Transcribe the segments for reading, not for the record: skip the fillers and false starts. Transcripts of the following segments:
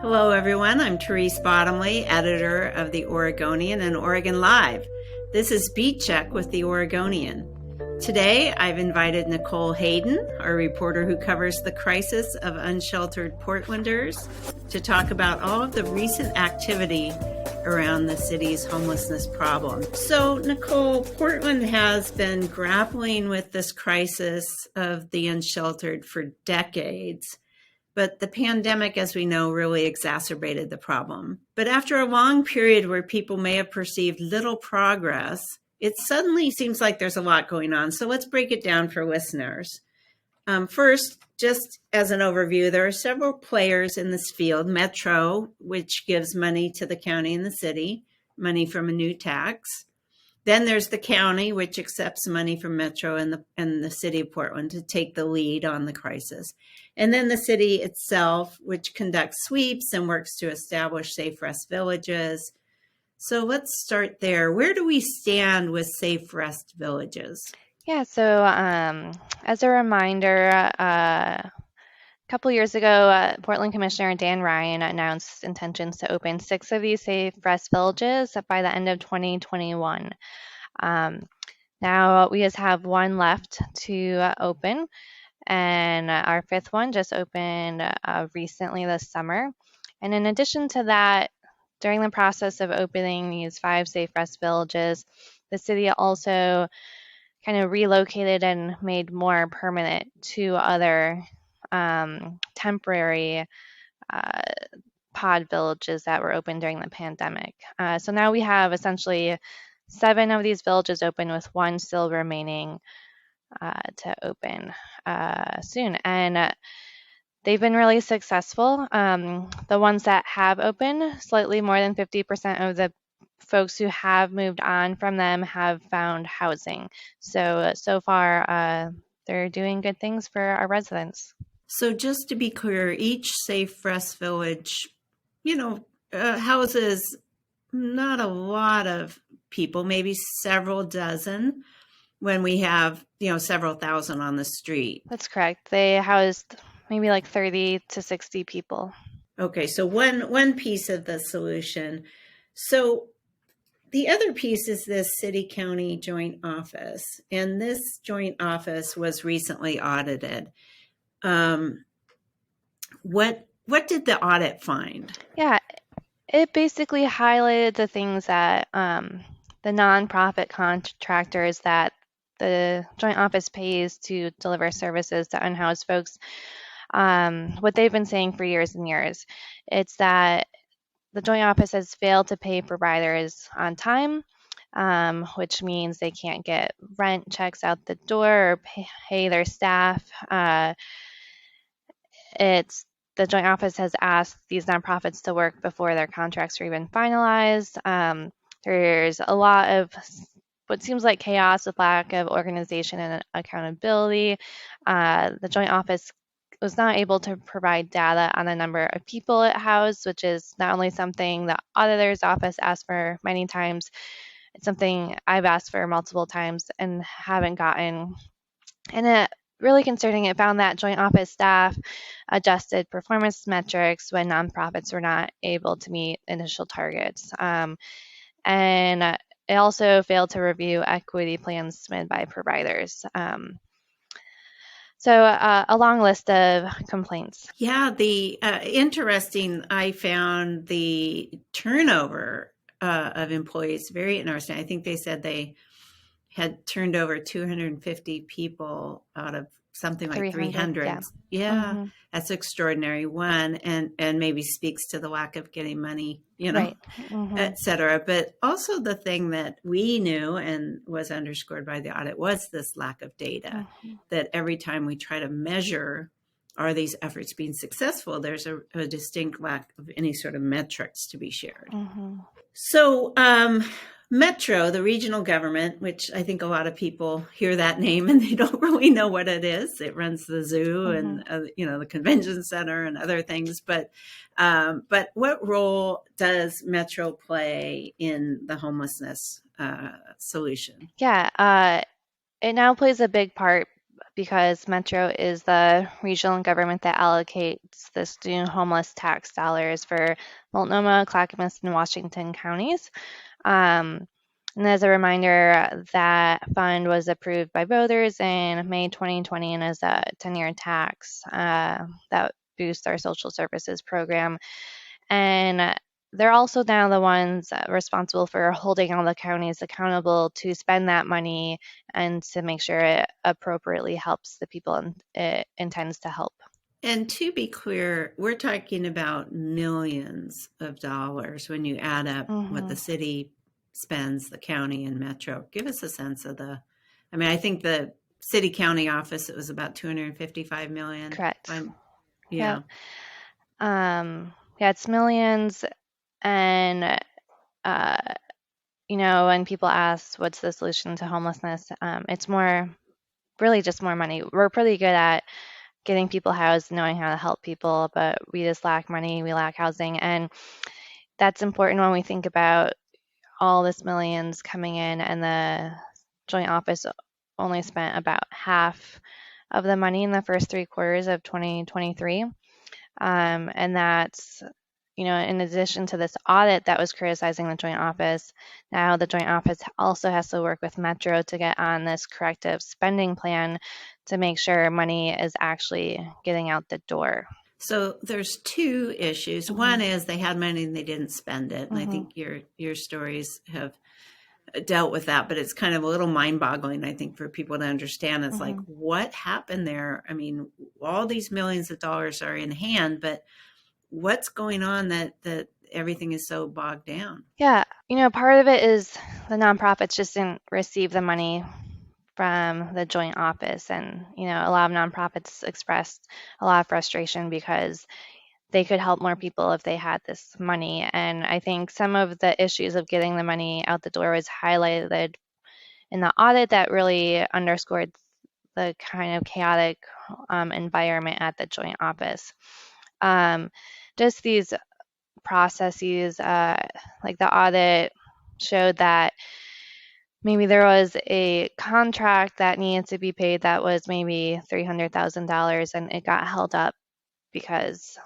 Hello, everyone. I'm Therese Bottomly, editor of the Oregonian and OregonLive. This is Beat Check with the Oregonian. Today, I've invited Nicole Hayden, our reporter who covers the crisis of unsheltered Portlanders, to talk about all of the recent activity around the city's homelessness problem. So, Nicole, Portland has been grappling with this crisis of the unsheltered for decades. But the pandemic, as we know, really exacerbated the problem. But after a long period where people may have perceived little progress, it suddenly seems like there's a lot going on. So let's break it down for listeners. First, just as an overview, there are several players in this field. Metro, which gives money to the county and the city, money from a new tax. Then there's the county, which accepts money from Metro and the city of Portland to take the lead on the crisis. And then the city itself, which conducts sweeps and works to establish safe rest villages. So let's start there. Where do we stand with safe rest villages? Yeah, so as a reminder, a couple years ago, Portland Commissioner Dan Ryan announced intentions to open 6 of these safe rest villages by the end of 2021. Now we just have 1 left to open, and our 5th one just opened recently this summer. And in addition to that, during the process of opening these 5 safe rest villages, the city also kind of relocated and made more permanent 2 other temporary pod villages that were open during the pandemic. So now we have essentially 7 of these villages open with 1 still remaining to open soon. And they've been really successful. The ones that have opened, slightly more than 50% of the folks who have moved on from them have found housing. So far, they're doing good things for our residents. So just to be clear, each safe rest village, houses not a lot of people, maybe several dozen, when we have, several thousand on the street. That's correct. They housed maybe like 30 to 60 people. Okay, so one piece of the solution. So the other piece is this city-county joint office, and this joint office was recently audited. What did the audit find? Yeah, it basically highlighted the things that the nonprofit contractors that the joint office pays to deliver services to unhoused folks, what they've been saying for years and years. It's that the joint office has failed to pay providers on time, which means they can't get rent checks out the door or pay their staff. The joint office has asked these nonprofits to work before their contracts are even finalized. There's a lot of what seems like chaos with lack of organization and accountability. The joint office was not able to provide data on the number of people it housed, which is not only something the auditor's office asked for many times, it's something I've asked for multiple times and haven't gotten. And it really concerning, it found that joint office staff adjusted performance metrics when nonprofits were not able to meet initial targets. And it also failed to review equity plans submitted by providers. So a long list of complaints. Yeah, the interesting, I found the turnover of employees very interesting. I think they said they had turned over 250 people out of something like 300. Yeah, That's extraordinary. One, and maybe speaks to the lack of getting money, Right. et cetera. But also the thing that we knew and was underscored by the audit was this lack of data, that every time we try to measure, are these efforts being successful, there's a distinct lack of any sort of metrics to be shared. So, Metro, the regional government, which I think a lot of people hear that name and they don't really know what it is. It runs the zoo and the convention center and other things. But what role does Metro play in the homelessness solution? Yeah, it now plays a big part because Metro is the regional government that allocates the student homeless tax dollars for Multnomah, Clackamas, and Washington counties. And as a reminder, that fund was approved by voters in May 2020 and is a 10-year tax that boosts our social services program. And they're also now the ones responsible for holding all the counties accountable to spend that money and to make sure it appropriately helps the people it intends to help. And to be clear, we're talking about millions of dollars when you add up what the city spends, the county and Metro. Give us a sense of I think the city county office, it was about 255 million. Correct. Yeah. Yeah, it's millions. And, when people ask what's the solution to homelessness, it's really just more money. We're pretty good at getting people housed, knowing how to help people, but we just lack money, we lack housing. And that's important when we think about all this millions coming in, and the joint office only spent about half of the money in the first 3 quarters of 2023. And that's, in addition to this audit that was criticizing the joint office, now the joint office also has to work with Metro to get on this corrective spending plan to make sure money is actually getting out the door. So there's 2 issues. One is they had money and they didn't spend it. And I think your stories have dealt with that, but it's kind of a little mind-boggling, I think, for people to understand. It's like, what happened there? I mean, all these millions of dollars are in hand, but what's going on that everything is so bogged down? Yeah, part of it is the nonprofits just didn't receive the money from the joint office. And, a lot of nonprofits expressed a lot of frustration because they could help more people if they had this money. And I think some of the issues of getting the money out the door was highlighted in the audit that really underscored the kind of chaotic environment at the joint office. Just these processes, like the audit showed that maybe there was a contract that needed to be paid that was maybe $300,000, and it got held up because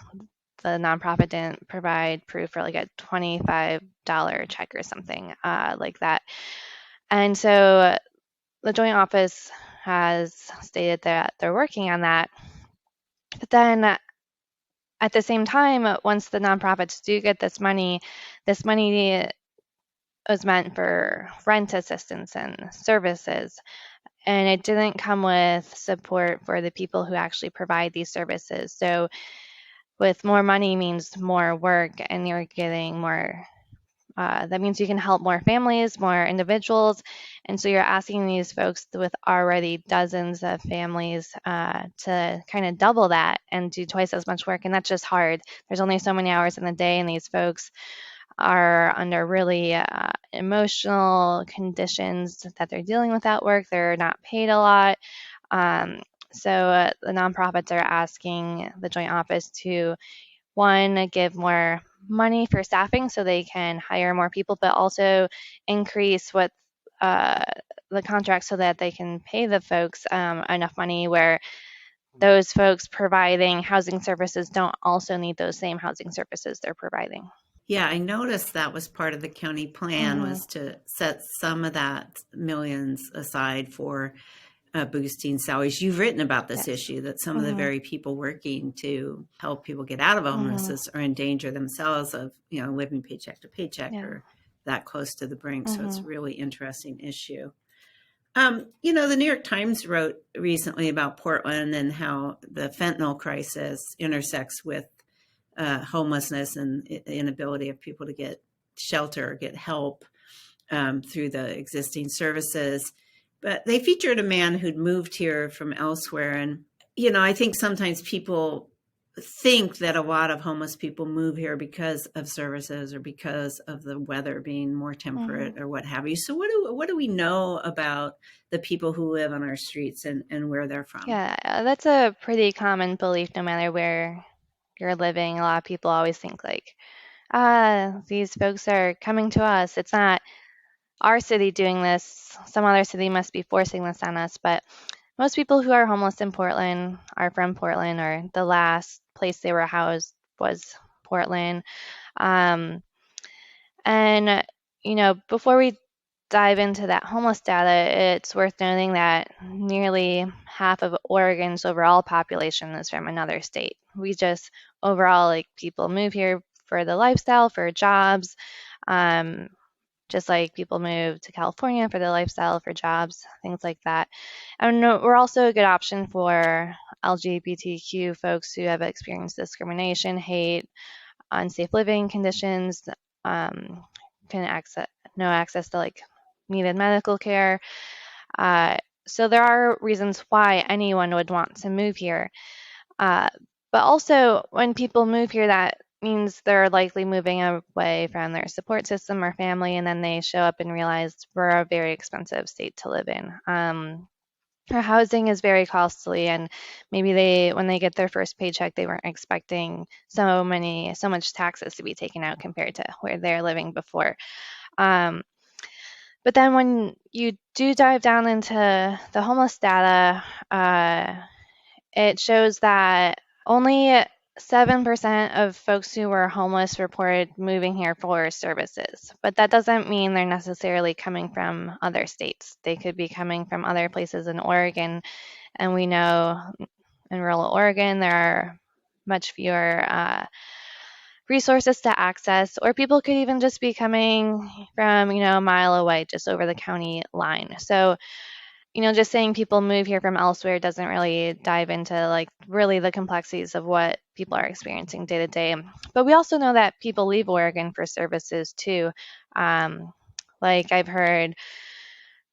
the nonprofit didn't provide proof for like a $25 check or something like that. And so the joint office has stated that they're working on that. But then at the same time, once the nonprofits do get this money was meant for rent assistance and services. And it didn't come with support for the people who actually provide these services. So with more money means more work, and you're getting more, that means you can help more families, more individuals. And so you're asking these folks with already dozens of families to kind of double that and do twice as much work. And that's just hard. There's only so many hours in the day, and these folks are under really emotional conditions that they're dealing with at work. They're not paid a lot. So the nonprofits are asking the joint office to, one, give more money for staffing so they can hire more people, but also increase what the contract so that they can pay the folks enough money where those folks providing housing services don't also need those same housing services they're providing. Yeah, I noticed that was part of the county plan was to set some of that millions aside for boosting salaries. You've written about this issue, that some of the very people working to help people get out of homelessness are in danger themselves of, living paycheck to paycheck or that close to the brink. So it's a really interesting issue. The New York Times wrote recently about Portland and how the fentanyl crisis intersects with homelessness and inability of people to get shelter or get help through the existing services. But they featured a man who'd moved here from elsewhere. And, I think sometimes people think that a lot of homeless people move here because of services or because of the weather being more temperate or what have you. So what do we know about the people who live on our streets and where they're from? Yeah, that's a pretty common belief no matter where you're living. A lot of people always think like, these folks are coming to us. It's not our city doing this. Some other city must be forcing this on us. But most people who are homeless in Portland are from Portland, or the last place they were housed was Portland. Um, and, before we dive into that homeless data, it's worth noting that nearly half of Oregon's overall population is from another state. We just overall, like, people move here for the lifestyle, for jobs, um, just like people move to California for the lifestyle, for jobs, things like that. And we're also a good option for LGBTQ folks who have experienced discrimination, hate, unsafe living conditions, um, can access no access to like needed medical care. Uh, so there are reasons why anyone would want to move here. Uh, but also, when people move here, that means they're likely moving away from their support system or family, and then they show up and realize we're a very expensive state to live in. Our housing is very costly, and maybe when they get their first paycheck, they weren't expecting so much taxes to be taken out compared to where they're living before. Um, but then when you do dive down into the homeless data, it shows that only 7% of folks who were homeless reported moving here for services, but that doesn't mean they're necessarily coming from other states. They could be coming from other places in Oregon, and we know in rural Oregon there are much fewer resources to access, or people could even just be coming from, a mile away, just over the county line. So, just saying people move here from elsewhere doesn't really dive into like really the complexities of what people are experiencing day to day. But we also know that people leave Oregon for services too. Like I've heard,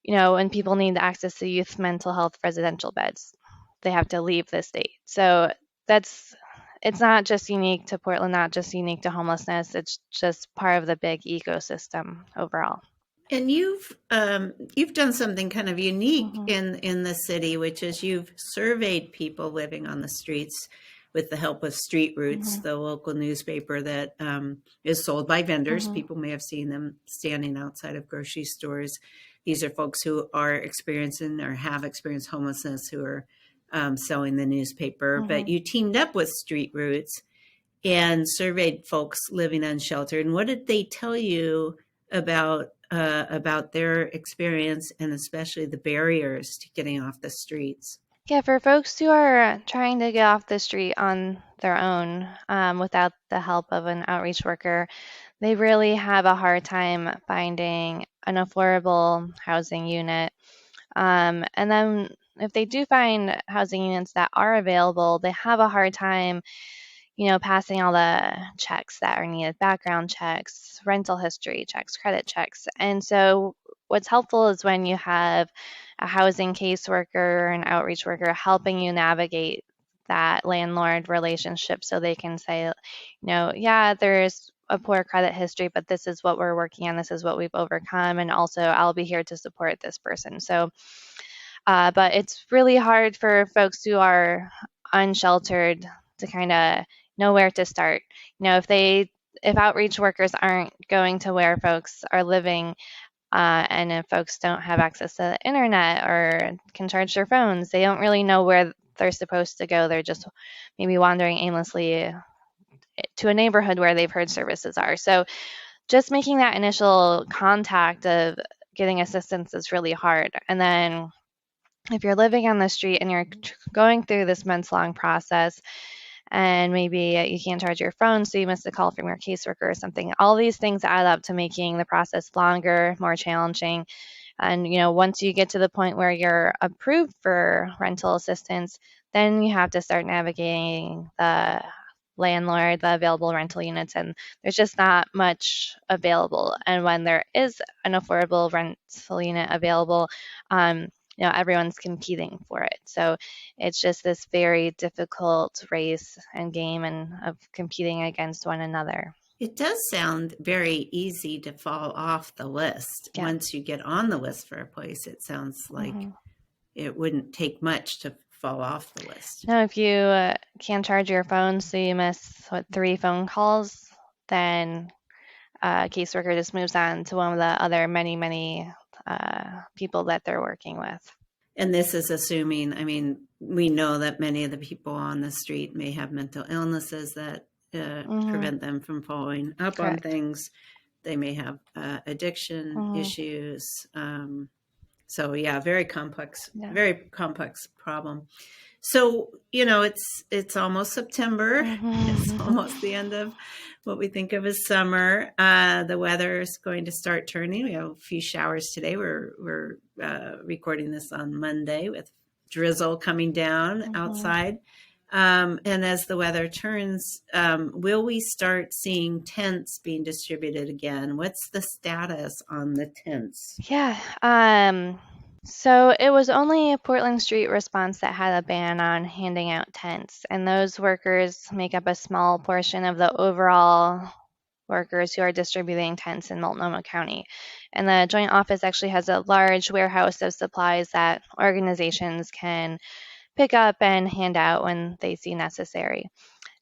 when people need access to youth mental health residential beds, they have to leave the state. So it's not just unique to Portland, not just unique to homelessness. It's just part of the big ecosystem overall. And you've done something kind of unique Mm-hmm. in the city, which is you've surveyed people living on the streets with the help of Street Roots, Mm-hmm. the local newspaper that is sold by vendors. Mm-hmm. People may have seen them standing outside of grocery stores. These are folks who are experiencing or have experienced homelessness who are selling the newspaper. Mm-hmm. But you teamed up with Street Roots and surveyed folks living unsheltered. And what did they tell you about their experience and especially the barriers to getting off the streets? Yeah, for folks who are trying to get off the street on their own without the help of an outreach worker, they really have a hard time finding an affordable housing unit. And then if they do find housing units that are available, they have a hard time, passing all the checks that are needed, background checks, rental history checks, credit checks. And so what's helpful is when you have a housing caseworker or an outreach worker helping you navigate that landlord relationship so they can say, yeah, there's a poor credit history, but this is what we're working on, this is what we've overcome, and also I'll be here to support this person. So, but it's really hard for folks who are unsheltered to kind of know where to start. If outreach workers aren't going to where folks are living, and if folks don't have access to the internet or can charge their phones, they don't really know where they're supposed to go. They're just maybe wandering aimlessly to a neighborhood where they've heard services are. So just making that initial contact of getting assistance is really hard. And then if you're living on the street and you're going through this months-long process, and maybe you can't charge your phone, so you missed a call from your caseworker or something, all these things add up to making the process longer, more challenging. And, once you get to the point where you're approved for rental assistance, then you have to start navigating the landlord, the available rental units, and there's just not much available. And when there is an affordable rental unit available, everyone's competing for it. So it's just this very difficult race and game and of competing against one another. It does sound very easy to fall off the list. Yeah. Once you get on the list for a place, it sounds like it wouldn't take much to fall off the list. No, if you can't charge your phone, so you miss 3 phone calls, then a caseworker just moves on to one of the other many people that they're working with. And this is assuming, I mean, we know that many of the people on the street may have mental illnesses that prevent them from following up on Correct. things. They may have addiction issues. So yeah, very complex problem. So, it's almost September. It's almost the end of what we think of as summer. The weather is going to start turning. We have a few showers today. We're recording this on Monday with drizzle coming down outside. And as the weather turns, will we start seeing tents being distributed again? What's the status on the tents? Yeah. So it was only Portland Street Response that had a ban on handing out tents, and those workers make up a small portion of the overall workers who are distributing tents in Multnomah County. And the Joint Office actually has a large warehouse of supplies that organizations can pick up and hand out when they see necessary.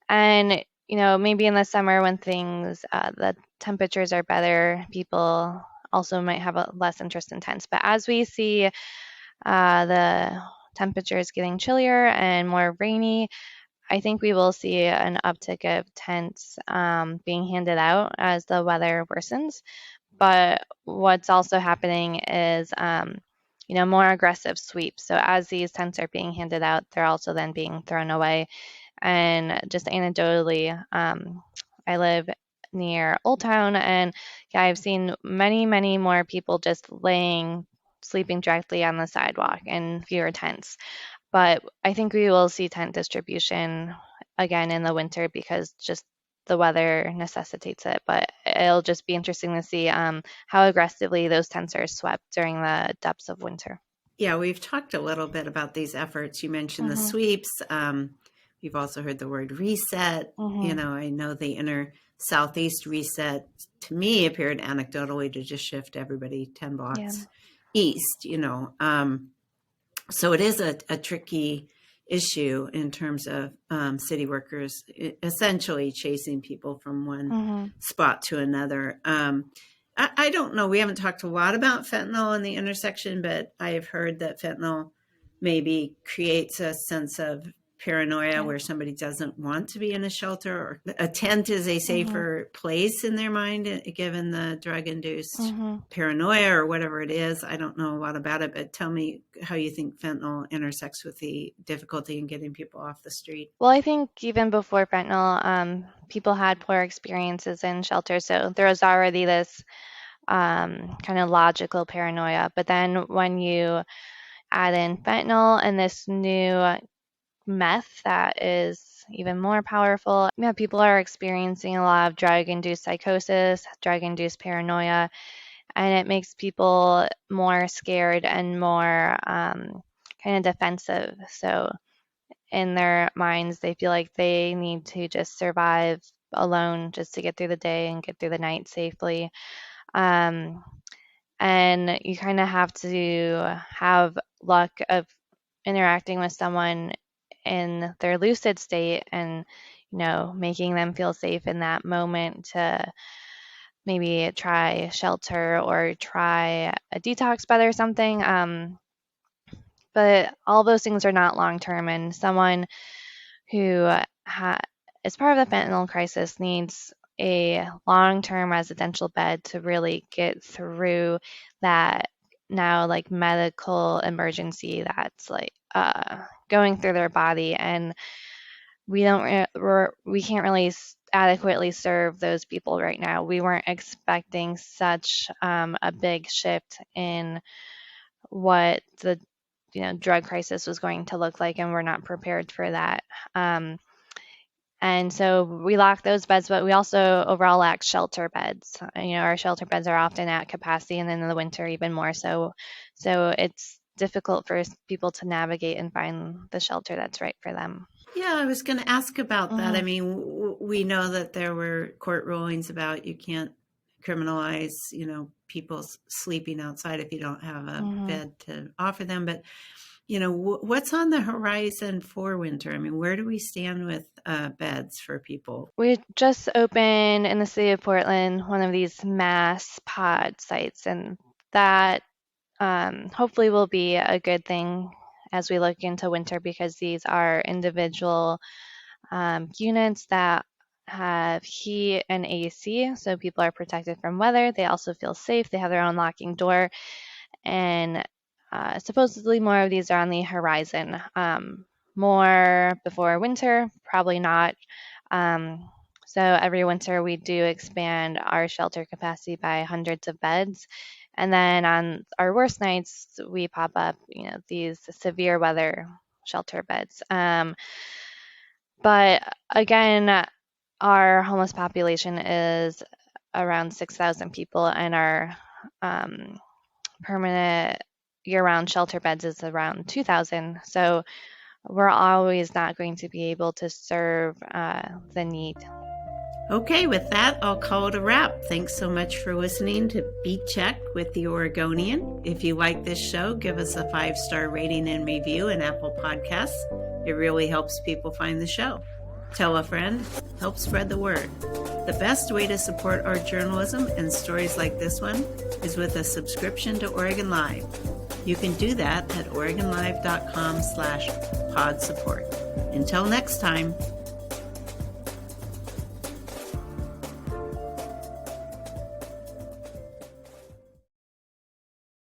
And maybe in the summer when the temperatures are better, people also might have a less interest in tents. But as we see the temperatures getting chillier and more rainy, I think we will see an uptick of tents being handed out as the weather worsens. But what's also happening is, more aggressive sweeps. So as these tents are being handed out, they're also then being thrown away. And just anecdotally, I live near Old Town, and yeah, I've seen many, many more people just sleeping directly on the sidewalk and fewer tents. But I think we will see tent distribution again in the winter because just the weather necessitates it. But it'll just be interesting to see how aggressively those tents are swept during the depths of winter. Yeah, we've talked a little bit about these efforts. You mentioned the sweeps. We've also heard the word reset. I know the inner southeast reset to me appeared anecdotally to just shift everybody 10 blocks east, So it is a tricky issue in terms of city workers essentially chasing people from one spot to another. I don't know. We haven't talked a lot about fentanyl in the intersection, but I have heard that fentanyl maybe creates a sense of paranoia where somebody doesn't want to be in a shelter, or a tent is a safer place in their mind, given the drug-induced paranoia or whatever it is. I don't know a lot about it, but tell me how you think fentanyl intersects with the difficulty in getting people off the street. Well, I think even before fentanyl, people had poor experiences in shelters, so there was already this kind of logical paranoia. But then when you add in fentanyl and this new meth that is even more powerful, yeah, people are experiencing a lot of drug-induced psychosis, drug-induced paranoia, and it makes people more scared and more kind of defensive. So in their minds, they feel like they need to just survive alone just to get through the day and get through the night safely. Um, and you kind of have to have luck of interacting with someone in their lucid state and making them feel safe in that moment to maybe try shelter or try a detox bed or something. But all those things are not long term, and someone who is part of the fentanyl crisis needs a long-term residential bed to really get through that now like medical emergency that's like going through their body, and we can't really adequately serve those people right now. We weren't expecting such a big shift in what the drug crisis was going to look like, and we're not prepared for that. And so we lack those beds, but we also overall lack shelter beds. Our shelter beds are often at capacity, and then in the winter even more so. So it's difficult for people to navigate and find the shelter that's right for them. Yeah, I was going to ask about that. I mean, we know that there were court rulings about you can't criminalize, people sleeping outside if you don't have a bed to offer them. But, what's on the horizon for winter? I mean, where do we stand with beds for people? We just opened in the city of Portland one of these mass pod sites, and that hopefully will be a good thing as we look into winter, because these are individual units that have heat and AC, so people are protected from weather. They also feel safe. They have their own locking door, and supposedly more of these are on the horizon. More before winter, probably not. So every winter we do expand our shelter capacity by hundreds of beds. And then on our worst nights, we pop up, these severe weather shelter beds. But again, our homeless population is around 6,000 people, and our permanent year-round shelter beds is around 2,000. So we're always not going to be able to serve the need. Okay, with that, I'll call it a wrap. Thanks so much for listening to Beat Check with the Oregonian. If you like this show, give us a 5-star rating and review in Apple Podcasts. It really helps people find the show. Tell a friend, help spread the word. The best way to support our journalism and stories like this one is with a subscription to OregonLive. You can do that at OregonLive.com/pod support. Until next time.